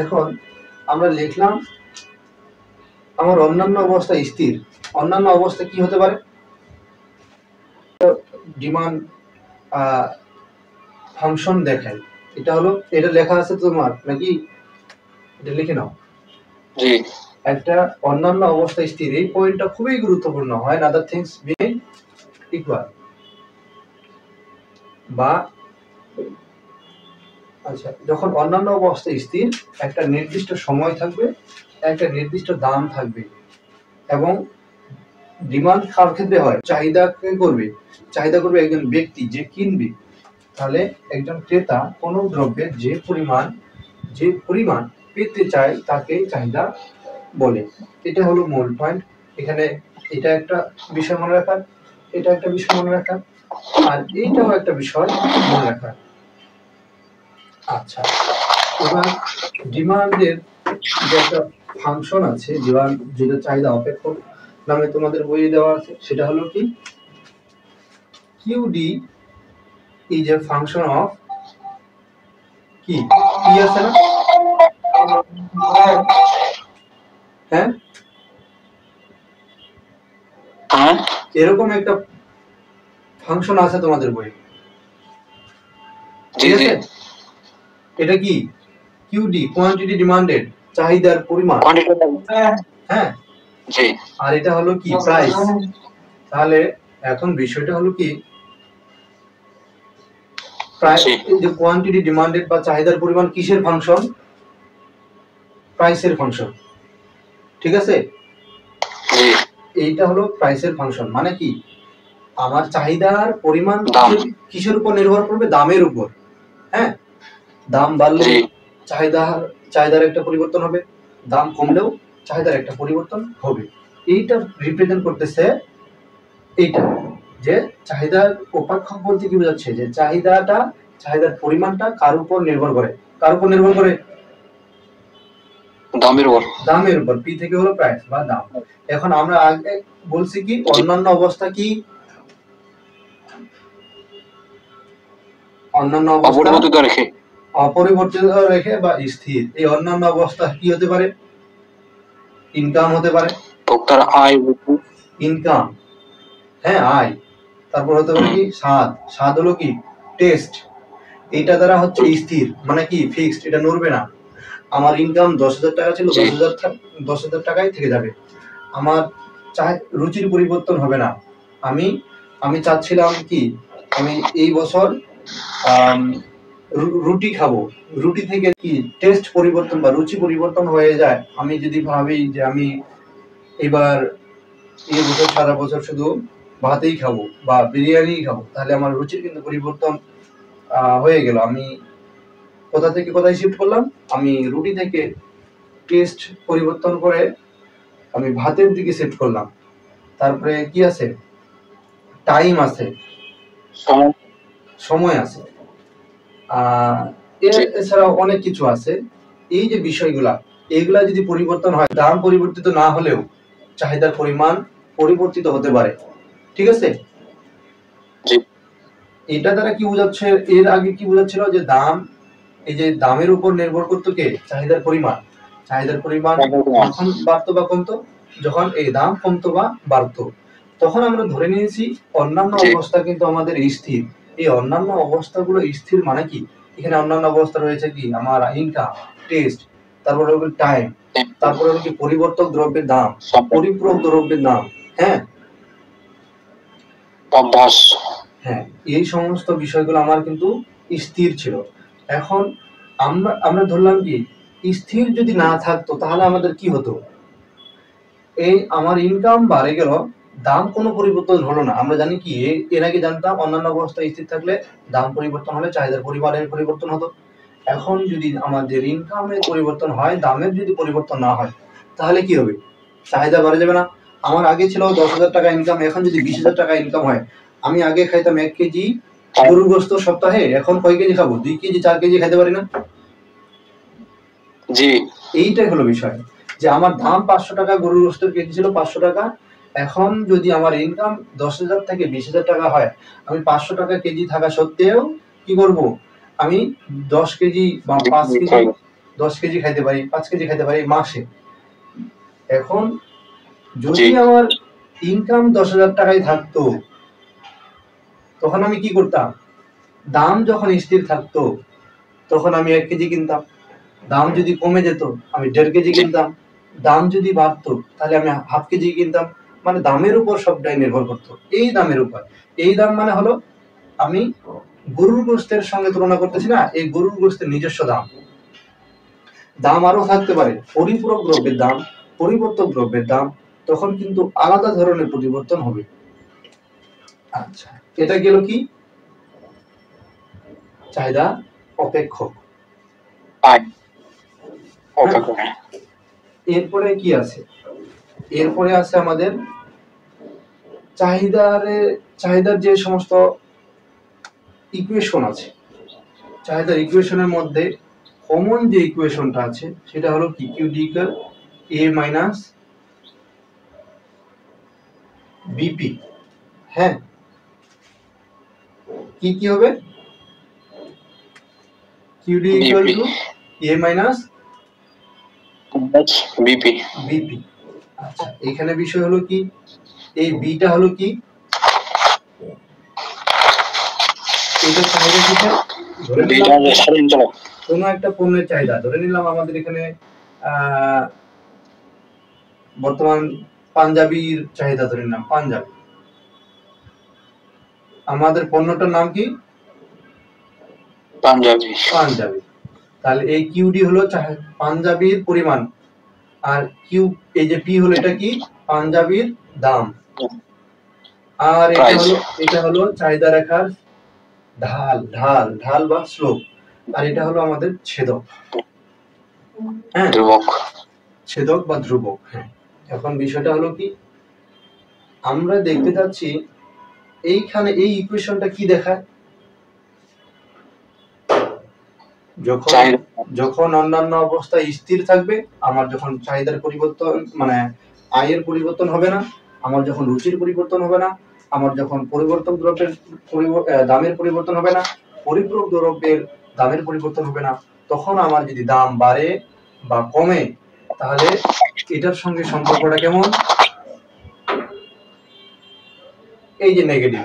এখন আমরা লিখলাম আমার অন্যান্য অবস্থা স্থির। অন্যান্য অবস্থা কি হতে পারে? ডিমান্ড ফাংশন দেখায়। এটা হলো, এটা লেখা আছে তোমার নাকি? এটা লিখে নাও। জি। একটা অন্যান্য অবস্থা স্থির, এই পয়েন্টটা খুবই গুরুত্বপূর্ণ। হয় আদার থিংস বিং ইকুয়াল, বা আচ্ছা, যখন অন্যান্য অবস্থা স্থির, একটা নির্দিষ্ট সময় থাকবে, একটা নির্দিষ্ট দাম থাকবে, এবং ডিমান্ড কার ক্ষেত্রে হয়? চাহিদাকে করবে, চাহিদা করবে একজন ব্যক্তি যে কিনবে। তাহলে একজন ক্রেতা কোনো দ্রব্যের যে পরিমাণ পেতে চায় তাকে চাহিদা বলে। এটা হলো মূল পয়েন্ট। এখানে এটা একটা বিষয় মনে রাখার, এটা একটা বিষয় মনে রাখার, আর এইটাও একটা বিষয় মনে রাখার। আচ্ছা, এবার ডিমান্ডের যে একটা ফাংশন আছে, যেটা চাহিদা অপেক্ষক নামে তোমাদের বইয়ে দেওয়া আছে, সেটা হলো কি QD is a function of কি আছে না? হ্যাঁ, এরকম একটা ফাংশন আছে তোমাদের বইয়ে, ঠিক আছে? এটা কি কিউডি, কোয়ান্টিটি ডিমান্ডেড, চাহিদার পরিমাণ। হ্যাঁ, আর এটা হলো কি প্রাইস। তাহলে এখন বিষয়টা হলো কি, প্রাইস, যে কোয়ান্টিটি ডিমান্ডেড বা চাহিদার পরিমাণ কিসের ফাংশন? প্রাইসের ফাংশন, ঠিক আছে? এইটা হলো প্রাইসের ফাংশন। মানে কি, আমার চাহিদার পরিমাণ কিসের উপর নির্ভর করবে? দামের উপর। হ্যাঁ, দাম বাড়লে চাহিদার একটা পরিবর্তন হবে, দাম কমলেও চাহিদার একটা পরিবর্তন হবে। এইটা রিপ্রেজেন্ট করতেছে এইটা, যে চাহিদার অপেক্ষক বলতে কি বোঝাচ্ছে? যে চাহিদার পরিমাণটা কার উপর নির্ভর করে? কার উপর নির্ভর করে? দামের উপর। পি থেকে হলো প্রাইস বা দাম। এখন আমরা আগে বলছি কি অন্যান্য অবস্থা কি? অন্যান্য অবস্থা অপরিবর্তিত রেখে বা স্থির। এই অন্যান্য অবস্থা কি হতে পারে? ইনকাম হতে পারে, আয়, ইনকাম, হ্যাঁ আয়। তারপর হতে পারে কি স্বাদ হলো কি টেস্ট। এটা দ্বারা হচ্ছে স্থির, মানে কি ফিক্সড, এটা নড়বে না। আমার ইনকাম 10,000 টাকা ছিল, 10,000 টাকায় থেকে যাবে। আমার রুচির পরিবর্তন হবে না। আমি চাচ্ছিলাম কি, আমি এই বছর রুটি খাবো, রুটি থেকে কি টেস্ট পরিবর্তন বা রুচি পরিবর্তন হয়ে যায়। আমি যদি ভাবি যে আমি এবার এই বছর সারা বছর শুধু ভাতেই খাবো বা বিরিয়ানি খাবো, তাহলে আমার রুচির কিন্তু পরিবর্তন হয়ে গেল। আমি কোথা থেকে কোথায় শিফট করলাম? আমি রুটি থেকে টেস্ট পরিবর্তন করে আমি ভাতের দিকে শিফট করলাম। তারপরে কি আছে? টাইম আছে, সময় আছে, এছাড়াও অনেক কিছু আছে। এই যে বিষয়গুলা, এইগুলা যদি পরিবর্তন হয়, দাম পরিবর্তিত না হলেও চাহিদার পরিমাণ পরিবর্তিত হতে পারে, ঠিক আছে? এটা দ্বারা কি বোঝাচ্ছে? এর আগে কি বোঝাচ্ছিল? যে দাম, এই যে দামের উপর নির্ভর করতো কে? চাহিদার পরিমাণ। চাহিদার পরিমাণ যখন বাড়তো বা কমতো, যখন এই দাম কমতো বা বাড়তো, তখন আমরা ধরে নিয়েছি অন্যান্য অবস্থা কিন্তু আমাদের স্থির। এই অন্যান্য অবস্থাগুলো স্থির মানে কি, এখানে অন্যান্য অবস্থা রয়েছে কি, আমার ইনকাম, টেস্ট, তারপরে হলো টাইম, তারপরে হলো কি পরিবর্তক দ্রব্যের দাম, পরিপূরক দ্রব্যের দাম, হ্যাঁ, অভ্যাস, হ্যাঁ, এই সমস্ত বিষয়গুলো আমার কিন্তু স্থির ছিল। এখন আমরা ধরলাম কি স্থির যদি না থাকতো তাহলে আমাদের কি হতো? এই আমার ইনকাম বাড়ে গেল, দাম কোনো পরিবর্তন হলো না। আমরা জানি কি, এর আগে জানতাম অন্যান্য অবস্থা স্থির থাকলে দাম পরিবর্তন হলে চাহিদার পরিমাণের পরিবর্তন হতো। এখন যদি আমাদের ইনকামের পরিবর্তন হয়, দামের যদি পরিবর্তন না হয়, তাহলে কি হবে? চাহিদা বাড়ে যাবে না? আমার আগে ছিল 10,000 টাকা ইনকাম, এখন যদি 20,000 টাকা ইনকাম হয়, আমি আগে খাইতাম 1 কেজি গরুর গোশত সপ্তাহে, এখন কয় কেজি খাবো? 2 কেজি 4 কেজি খাইতে পারি না? জি, এইটাই হলো বিষয়, যে আমার দাম 500 টাকা, গরুর গোশতের কেজি ছিল 500 টাকা। এখন যদি আমার ইনকাম 10,000 থেকে 20,000 টাকা হয়, আমি 500 টাকা কেজি থাকা সত্ত্বেও কি করব? আমি 10 কেজি বা 5 কেজি 10 কেজি খাইতে পারি, 5 কেজি খাইতে পারি মাসে। এখন যদি আমার ইনকাম 10,000 টাকাই থাকতো, তখন আমি কি করতাম? দাম যখন স্থির থাকতো তখন আমি 1 কেজি কিনতাম, দাম যদি কমে যেত আমি 1.5 কেজি কিনতাম, দাম যদি বাড়তো তাহলে আমি হাফ কেজি কিনতাম। মানে দামের উপর সবটাই নির্ভর করতো, এই দামের উপর। এই দাম মানে হলো আমি গরুর গোশতের সঙ্গে তুলনা করতেছি না, এই গরুর গোশতের নিজস্ব দাম। দাম আরো থাকতে পারে, পরিপূরক দ্রব্যের দাম, পরিবর্তক দ্রব্যের দাম, তখন কিন্তু আলাদা ধরনের পরিবর্তন হবে। আচ্ছা, এটা গেল কি? চাহিদা অপেক্ষক। এরপরে কি আছে? এরপরে আছে আমাদের চাহিদার যে সমস্ত ইকুয়েশন আছে, চাহিদার ইকুয়েশনের মধ্যে কমন যে ইকুয়েশনটা আছে সেটা হলো কি? Q D equal A minus BP. হ্যাঁ, কি কি হবে? Q D equal to A minus BP. BP. আচ্ছা, এখানে বিষয় হলো কি? এই বিটা হলো কি? এটা চাহিদা কিসের? ধরে নিলাম কোন একটা পণ্যের চাহিদা, ধরে নিলাম আমাদের এখানে বর্তমান পাঞ্জাবির চাহিদা, ধরে নিলাম পাঞ্জাবি। আমাদের পণ্যটার নাম কি? পাঞ্জাবি। পাঞ্জাবি। তাহলে এই কিউডি হলো পাঞ্জাবির পরিমাণ, আর কিউ এই যে পি হলো এটা কি? পাঞ্জাবির দাম। আর এটা হলো চাহিদা রেখার ঢাল, ঢাল ঢাল বা স্লোপ। আর এটা হলো আমাদের ছেদক। হ্যাঁ, ধ্রুবক। ছেদক বা ধ্রুবক। হ্যাঁ, এখন বিষয়টা হলো কি? আমরা দেখতে যাচ্ছি এইখানে এই ইকুয়েশনটা কি দেখায়? যখন অন্যান্য অবস্থায় স্থির থাকবে, আমার যখন চাহিদার পরিবর্তন মানে আয়ের পরিবর্তন হবে না, আমার যখন রুচির পরিবর্তন হবে না, আমার যখন পরিবর্তন দ্রব্যের দামের পরিবর্তন হবে না, পরিপূরক দ্রব্যের দামের পরিবর্তন হবে না, তখন আমার যদি দাম বাড়ে বা কমে, তাহলে এটার সঙ্গে সম্পর্কটা কেমন? এই যে নেগেটিভ।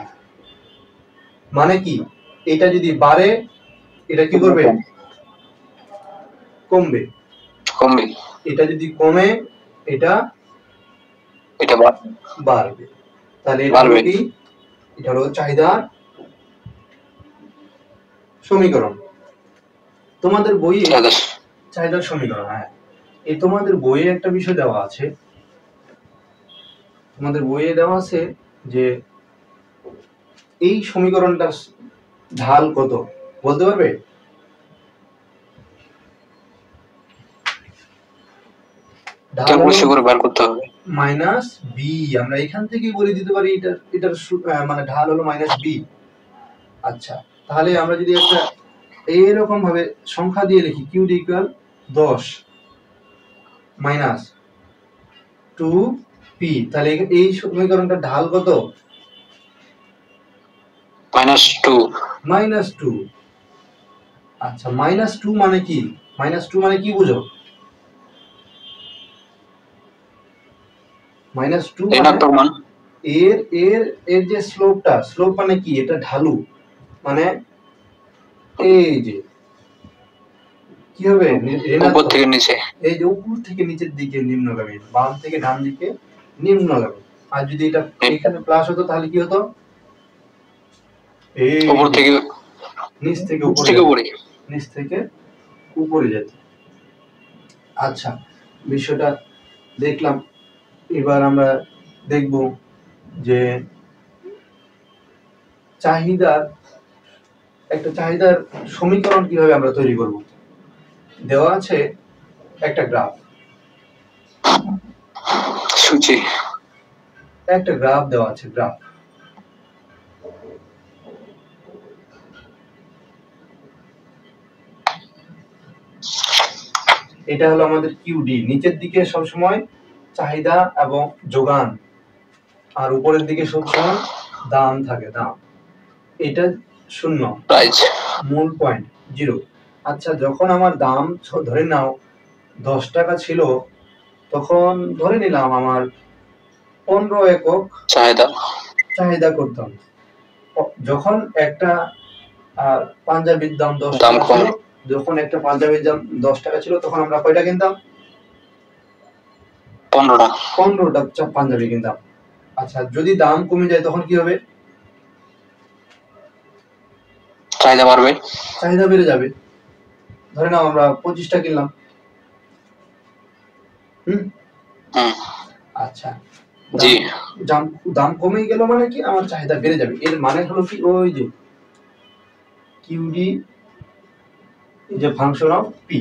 মানে কি? এটা যদি বাড়ে এটা কি করবে? কমবে। কমবে। এটা যদি কমে এটা বাড়বে। তাহলে এটা হলো কি? এটা হলো চাহিদার সমীকরণ। তোমাদের বইয়ে চাহিদার সমীকরণ। হ্যাঁ, এই তোমাদের বইয়ে একটা বিষয় দেওয়া আছে, তোমাদের বইয়ে দেওয়া আছে যে এই সমীকরণটার ঢাল কত বলতে পারবে? Minus B. আমরা এখান থেকেই বলে দিতে পারি এটার মানে ঢাল হলো মাইনাস বি। আচ্ছা, তাহলে আমরা যদি একটা এইরকম ভাবে সংখ্যা দিয়ে লিখি, Q D equal 10 minus 2p, তাহলে এই সমীকরণটার ঢাল কত? -2। আচ্ছা, -2 মানে কি? -2 মানে কি বুঝো? -2 মানে এর যে স্লোপটা, স্লোপ মানে কি? এটা ঢালু, মানে এই যে কি হবে? উপর থেকে নিচে, এই যে উপর থেকে নিচের দিকে নিম্নগামী, বাম থেকে ডান দিকে নিম্নগামী। আর যদি এটা এখানে প্লাস হতো তাহলে কি হতো? এই উপর থেকে নিচ থেকে উপরে, নিচ থেকে উপরে যেত। আচ্ছা, বিষয়টা দেখলাম। এবার আমরা দেখব যে চাহিদার সমীকরণ কিভাবে আমরা তৈরি করব। দেওয়া আছে একটা গ্রাফ, সূচি, একটা গ্রাফ দেওয়া আছে, গ্রাফ। এটা হলো আমাদের কিউডি। নিচের দিকে সবসময় চাহিদা এবং যোগান, আর উপরের দিকে সবসময় দাম থাকে, দাম। এটা শূন্য, প্রাইস, মূল পয়েন্ট 0। আচ্ছা, যখন আমার দাম ধরে নাও 10 টাকা ছিল, তখন ধরে নিলাম আমার 15 একক চাহিদা করতাম। যখন একটা পাঞ্জাবির দাম 10 টাকা ছিল, যখন একটা পাঞ্জাবির দাম 10 টাকা ছিল, তখন আমরা কয়টা কিনতাম? 15টা পাঞ্জাবি কিনতাম। আচ্ছা, যদি দাম কমে যায় তখন কি হবে? চাহিদা বেড়ে যাবে। ধরে নাও আমরা 25টা কিনলাম। আচ্ছা, দাম কমে গেল মানে কি, আমার চাহিদা বেড়ে যাবে। এর মানে হলো কি, ওই যে কিউডি যে ফাংশন অফ পি,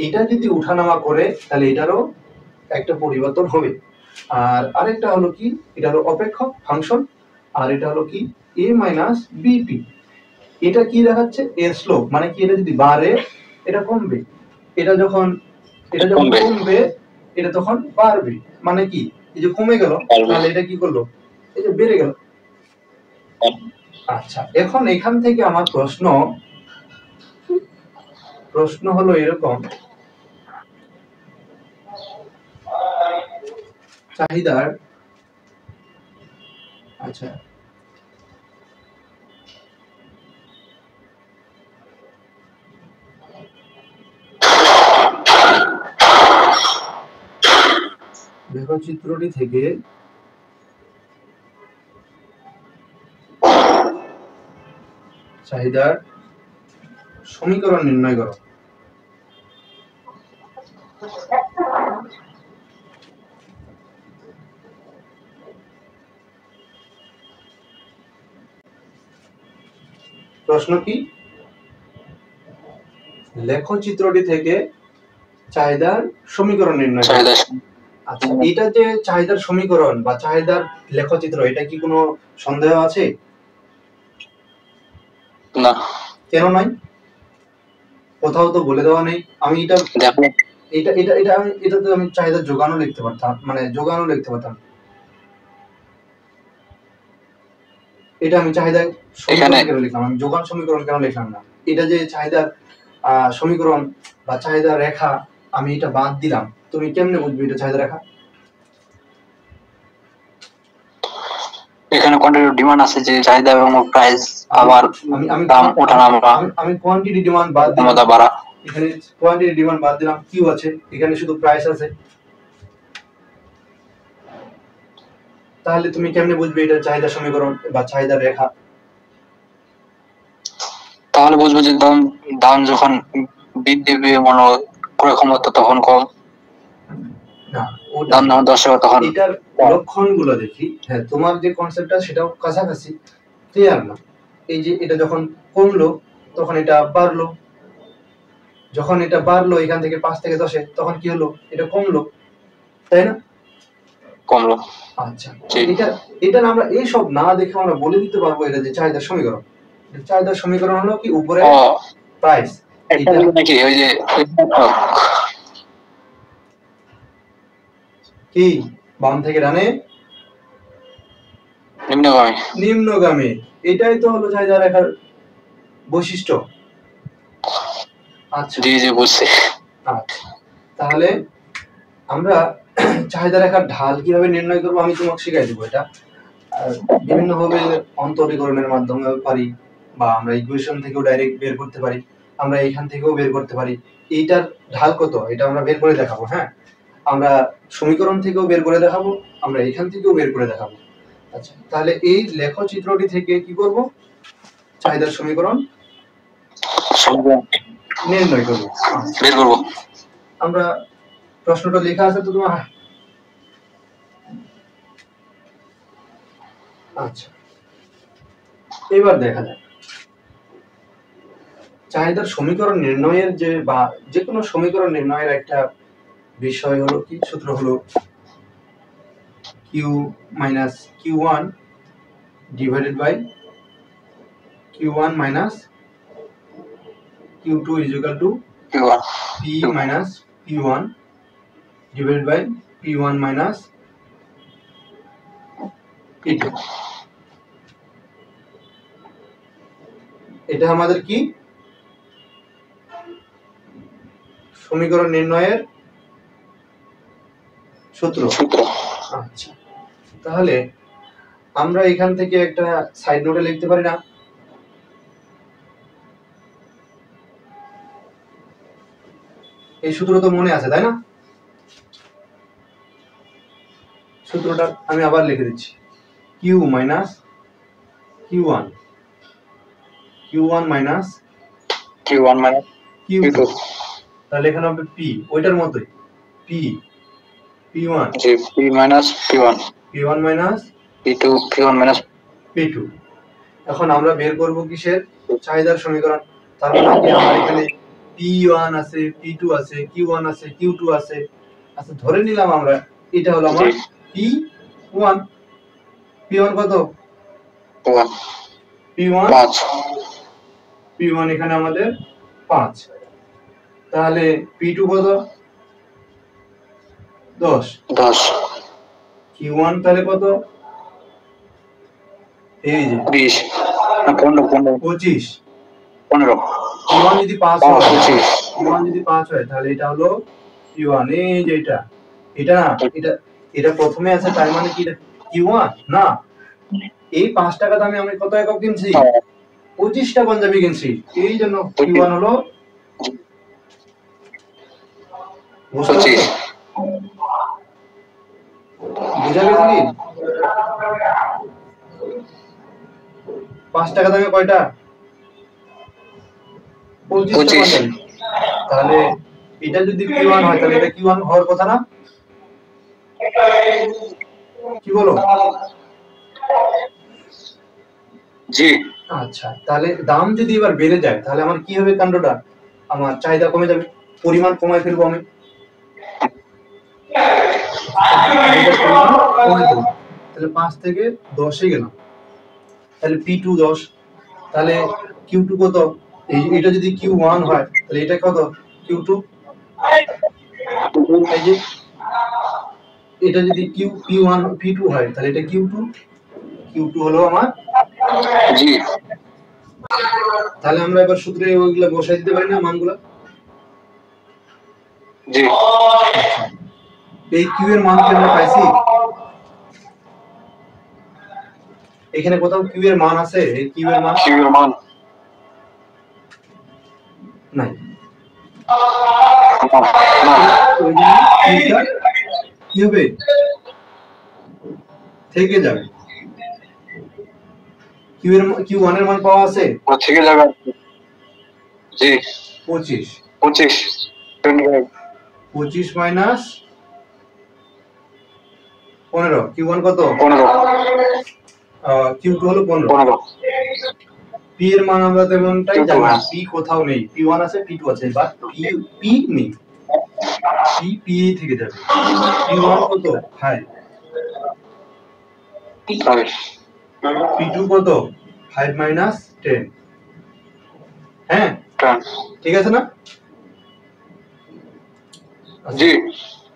এটা যদি উঠানামা করে তাহলে এটারও একটা পরিবর্তন হবে। আর আরেকটা হলো কি, এটা হলো অপেক্ষক ফাংশন, আর এটা হলো কি এ মাইনাস বিপি। এটা কি দেখাচ্ছে? এর স্লোপ, মানে কি এটা যদি বাড়ে এটা কমবে, এটা যখন কমবে এটা তখন বাড়বে। মানে কি, এই যে কমে গেল তাহলে এটা কি করলো? এই যে বেড়ে গেল। আচ্ছা, এখন এখান থেকে আমার প্রশ্ন হলো এরকম, চাহিদার, আচ্ছা দেখো চিত্রটি থেকে চাহিদার সমীকরণ নির্ণয় করো। প্রশ্ন কি? লেখো চিত্রটি থেকে চাহিদার সমীকরণ নির্ণয় করো। আচ্ছা, এটা যে চাহিদার সমীকরণ বা চাহিদার লেখচিত্র, এটা কি কোনো সন্দেহ আছে? না। কেন নাই? কোথাও তো বলে দেওয়া নেই। আমি এটাতে আমি চাহিদার যোগানও লিখতে পারতাম, মানে যোগানও লিখতে পারতাম। এটা আমি চাহিদা সমীকরণ কেন লিখলাম? আমি যোগান সমীকরণ কেন লিখলাম না? এটা যে চাহিদার সমীকরণ বা চাহিদা রেখা, আমি এটা বাদ দিলাম। তুমি কেমনে বুঝবে এটা চাহিদা রেখা? এখানে কোয়ান্টিটি ডিমান্ড আছে যে চাহিদা এবং প্রাইস, আবার দাম ওঠানামা, আমি কোয়ান্টিটি ডিমান্ড বাদ দিলাম, এখানে কোয়ান্টিটি ডিমান্ড বাদ দিলাম, কিউ আছে, এখানে শুধু প্রাইস আছে। তাহলে তুমি কেমনে বুঝবে এটা চাহিদা সমীকরণ বা চাহিদা রেখা? তাহলে বুঝবো যে দাম যখন বৃদ্ধি পেয়ে মনে ক্রয় ক্ষমতা তখন কম, না, দাম যখন 10 টাকা তখন। এটার লক্ষণগুলো দেখি। হ্যাঁ, তোমার যে কনসেপ্টটা সেটাও কাছাকাছি, ক্লিয়ার না? এই যে এটা যখন কমলো তখন এটা বাড়লো, যখন এটা বাড়লো এখান থেকে 5 থেকে 10-এ, তখন কি হলো? এটা কমলো, তাই না? কমলো। আচ্ছা, এটা আমরা এইসব না দেখে আমরা বলে দিতে পারবো এটা যে চাহিদার সমীকরণ। চাহিদার সমীকরণ হলো কি, উপরে প্রাইস, এটা নাকি ওই যে কি বাম থেকে ডানে নিম্নগামী, এটাই তো হলো চাহিদা রেখার বৈশিষ্ট্য। আচ্ছা, জি জি বুঝছি। আচ্ছা, তাহলে আমরা চাহিদা রেখার ঢাল কিভাবে নির্ণয় করবো আমি তোমাকে শিখাই দেবো। এটা বিভিন্ন ভাবে অন্তরীকরণের মাধ্যমে পারি, বা আমরা ইকুয়েশন থেকেও ডাইরেক্ট বের করতে পারি, আমরা এখান থেকেও বের করতে পারি। এইটার ঢাল কত এটা আমরা বের করে দেখাবো। হ্যাঁ, আমরা সমীকরণ থেকেও বের করে দেখাবো, আমরা এখান থেকেও বের করে দেখাবো। আচ্ছা, তাহলে এই লেখো চিত্রটি থেকে কি করব? চাহিদার সমীকরণ নির্ণয় করব, বের করব। আমরা প্রশ্নটা লেখা আছে তো তোমার? আচ্ছা, এবার দেখা যাক চাহিদার সমীকরণ নির্ণয়ের বা যে কোনো সমীকরণ নির্ণয়ের একটা বিষয় হলো কি, সূত্র হলো Q minus Q one divided by Q one minus Q two is equal to P minus P one divided by P one minus P two. এটা আমাদের কি সমীকরণ নির্ণয়ের সূত্র। সূত্র। আচ্ছা, তাহলে আমরা এখান থেকে একটা সাইড নোটে লিখতে পারি না? এই সূত্র তো মনে আছে, তাই না? সূত্রটা আমি আবার লিখে দিচ্ছি, Q minus Q one minus Q1 minus Q two, Q2। তাহলে এখানে হবে পি, ওইটার মতোই পি P1 জি, P minus P1 minus P2 P1 minus P2। এখন আমরা বের করব কিসের? চাহিদার সমীকরণ। তার মানে কি আমার এখানে P1 আছে, P2 আছে, Q1 আছে, Q2 আছে। আচ্ছা, ধরে নিলাম আমরা এটা হলো আমার P1। P1 কত? 1 P1 5 P1 এখানে আমাদের 5। তাহলে P2 কত? 10। 10 Q1 তাহলে কত? এই যে 20 না 15 25। 15 P1 যদি 5 হয়, 25 P1 যদি 5 হয়, তাহলে এটা হলো P1। এই যে এটা না, এটা প্রথমে আছে, তার মানে কি এটা Q1 না? এই 5 টাকা দামে আমি কত একক কিনছি? 25টা পাঞ্জাবি কিনছি, এই জন্য Q1 হলো 25। বুঝা গেছে কি? 5 টাকা দামে কয়টা? 25টা পাঞ্জাবি। তাহলে এটা যদি Q1 হয়, তাহলে এটা Q1 হওয়ার কথা না? কি বলো? জি। আচ্ছা, তাহলে দাম যদি এবার বেড়ে যায়, তাহলে আমার কি হবে কাণ্ডটা? আমার চাহিদা কমে যাবে, পরিমাণ কমায় ফেলবো আমি। তাহলে 5 থেকে 10-এ গেলাম, তাহলে P2 10। তাহলে Q2 কত? এটা যদি Q1 হয়, তাহলে এটা কত? Q2। এই যে এটা যদি P1 P2 হয়, তাহলে এটা Q2 হলো আমার। জি। তাহলে আমরা এবার সূত্রে ওইগুলা বসাই দিতে পারি না, মানগুলা? জি। এই Q এর মান কি আমরা পাইছি? এখানে কোথাও Q এর মান আছে? এই Q এর মান নাই। ওই জন্য Qটা কি হবে? থেকে যাবে। Q1 এর মান পাওয়া আছে? থেকে যাবে। জি। 25 25 মাইনাস 15। Q1 কত? 15 Q2 হলো 15। P এর মান আমরা তেমনটাই জানি না, P কোথাও নেই। P1 আছে, P2 আছে, বাট P নেই। P থেকে যাবে। P1 কত? 5। P2 কত? 5 মাইনাস 10। হ্যাঁ, ঠিক আছে না? জি।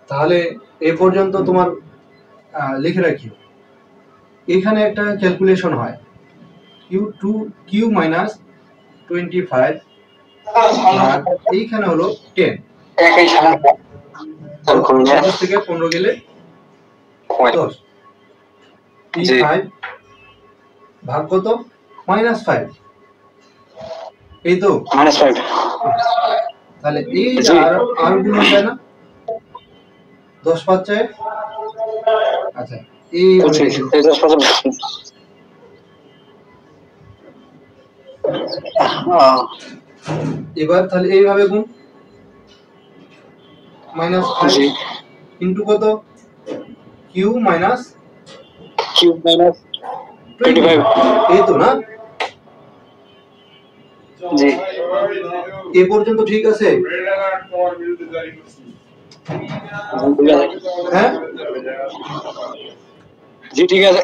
তাহলে এ পর্যন্ত তোমার লিখে রাখি। এখানে একটা ক্যালকুলেশন হয়, Q মাইনাস 25 আর এইখানে হলো 10। একই সাথে 10 থেকে 15 গেলে 10। P5 ভাগ কত? -5। এই তো -5। তাহলে এই আর গুণ যায় না? 10 পাচ্ছে। আচ্ছা, এই 25 এবার তাহলে এইভাবে গুণ, -5 ইনটু কত? Q minus 25। এই তো না? জি। এ পর্যন্ত ঠিক আছে? হ্যাঁ, জি ঠিক আছে।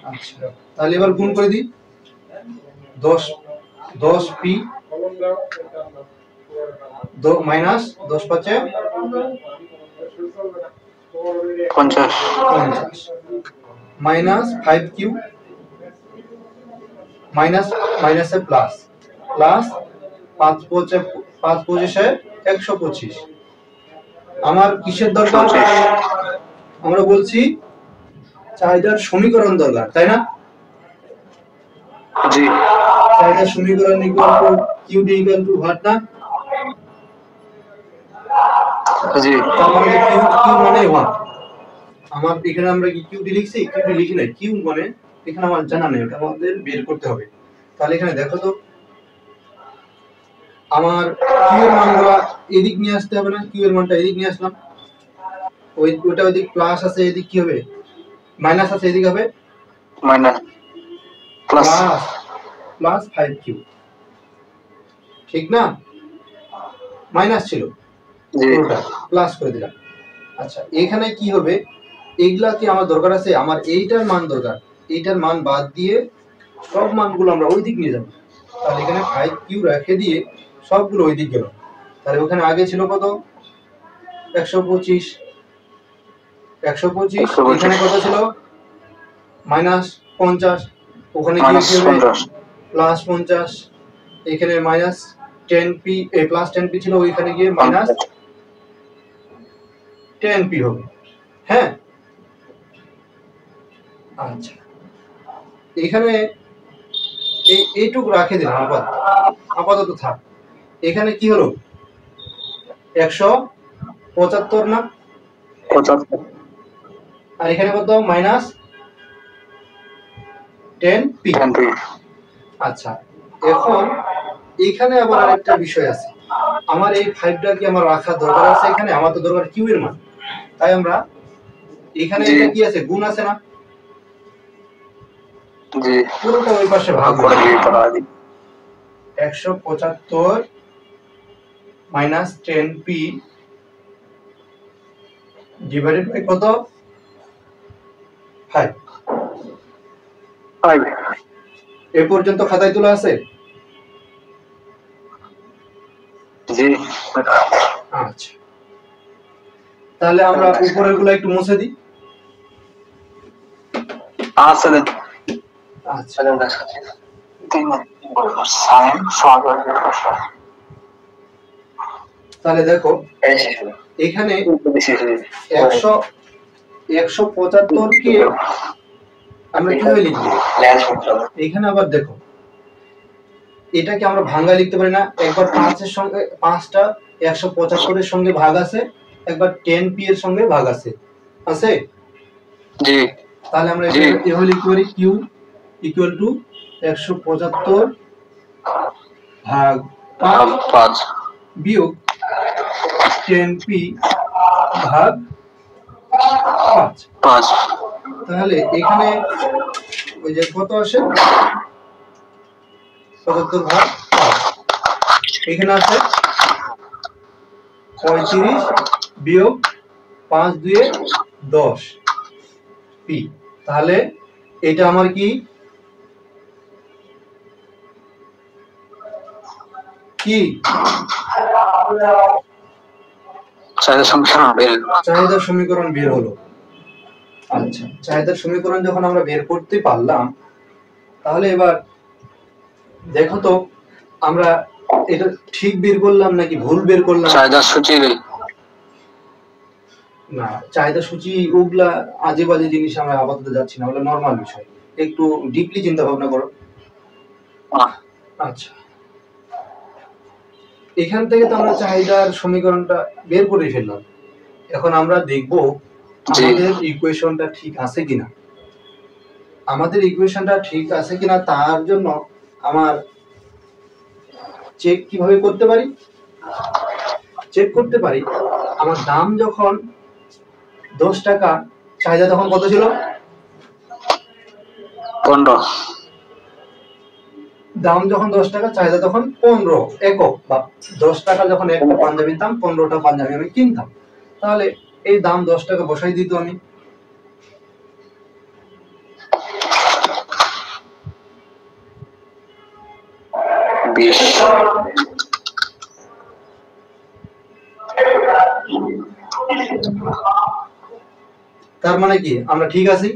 আচ্ছা, তাহলে এবার গুণ করে দিই। 10 P মাইনাস 10 পাচ্ছে 50 মাইনাস 5Q মাইনাস মাইনাসে প্লাস 5 125। আমার কিসের দরকার? আমরা বলছি চাহিদার সমীকরণ দরকার, তাই না? জি চাহিদার সমীকরণ equal to QD equal to what না? জি তার মানে কিউ কিউ মানে 1। আমার এখানে আমরা কি কিউডি লিখছি? কিউডি লিখি নাই, কিউ মানে এখানে আমার জানা নেই, ওটা আমাদের বের করতে হবে। তাহলে এখানে দেখো তো, আমার কিউ এর মানগুলো এদিক নিয়ে আসতে হবে না? কিউ এর মানটা এদিক নিয়ে আসলাম, ওটা ওদিক প্লাস আছে, এদিক কি হবে? মাইনাস আছে, এদিক হবে minus plus plus plus 5q, ঠিক না? মাইনাস ছিল, জি পুরোটা প্লাস করে দিলাম। আচ্ছা, এখানে কি হবে? এইগুলা কি আমার দরকার আছে? আমার এইটার মান দরকার, এইটার মান বাদ দিয়ে সব মানগুলো আমরা ওই দিক নিয়ে যাবো। তাহলে এখানে 5q রেখে দিয়ে সবগুলো ওই দিক গেল। তাহলে ওখানে আগে ছিল কত? 125, এখানে কত ছিল? -50, ওখানে গিয়ে কি হবে? +50, এখানে -10p, +10p ছিল, ওইখানে গিয়ে -10p হবে। হ্যাঁ, আচ্ছা, এখানে এইটুকু রাখে দিলাম, আপাতত থাক। এখানে কি হলো? 175 না? 75 আর এখানে কত? -10p। আচ্ছা, এখন এখানে আবার আরেকটা বিষয় আছে। আমার এই 5টা কি আমার রাখা দরকার আছে এখানে? আমার তো দরকার কিউ এর মান। তাই আমরা এখানে জি। এটা কি আছে? গুণ আছে না? জি পুরোটা ওই পাশে ভাগ করে হবে। দিয়ে করা হয় 175 -10p ডিভাইডেড বাই কত? 5। 5 এ পর্যন্ত খাতায় তোলা আছে? জি আচ্ছা, তাহলে আমরা উপরের গুলো একটু মুছে দিই। আচ্ছা দেন আচ্ছা, তাহলে দেখো এখানে 175 কে আমরা কিভাবে লিখবো? এখানে আবার দেখো, এটাকে আমরা ভাঙ্গা লিখতে পারি না? একবার 5 এর সঙ্গে 5টা 175 এর সঙ্গে ভাগ আছে, একবার 10p এর সঙ্গে ভাগ আছে, আছে? জি তাহলে আমরা জি। এভাবে লিখতে পারি q ইকুয়াল টু 175 ভাগ 5 বিয়োগ 10p ভাগ 5। তাহলে এখানে ওই যে কত আসে? 75 ভাগ 5, এখানে আছে 35 বিয়োগ 5 2 10 p। তাহলে এটা আমার কি কি চাহিদার সমীকরণ বের হলো। আচ্ছা, চাহিদার সমীকরণ যখন আমরা বের করতে পারলাম, তাহলে এবার দেখো তো আমরা এটা ঠিক বের করলাম নাকি ভুল বের করলাম? চাহিদা সূচি না, চাহিদা সূচি ওগুলা আজে বাজে জিনিস আমরা আপাতত যাচ্ছি না, ওগুলো নরমাল বিষয়। একটু ডিপলি চিন্তা ভাবনা করো। আচ্ছা, এখান থেকে তো আমরা চাহিদার সমীকরণটা বের করে ফেললাম। এখন আমরা দেখব আমাদের ইকুয়েশনটা ঠিক আছে কিনা। আমাদের ইকুয়েশনটা ঠিক আছে কিনা তার জন্য আমার চেক কিভাবে করতে পারি? চেক করতে পারি, আমার দাম যখন 10 টাকা, চাহিদা তখন কত ছিল? 15। দাম যখন 10 টাকা, চাহিদা তখন 15 একক, বা 10 টাকা যখন একটা পাঞ্জাবি দাম, 15টা পাঞ্জাবি আমি কিনতাম। তাহলে এই দাম 10 টাকা বসাই দিত আমি। তার মানে কি আমরা ঠিক আছি?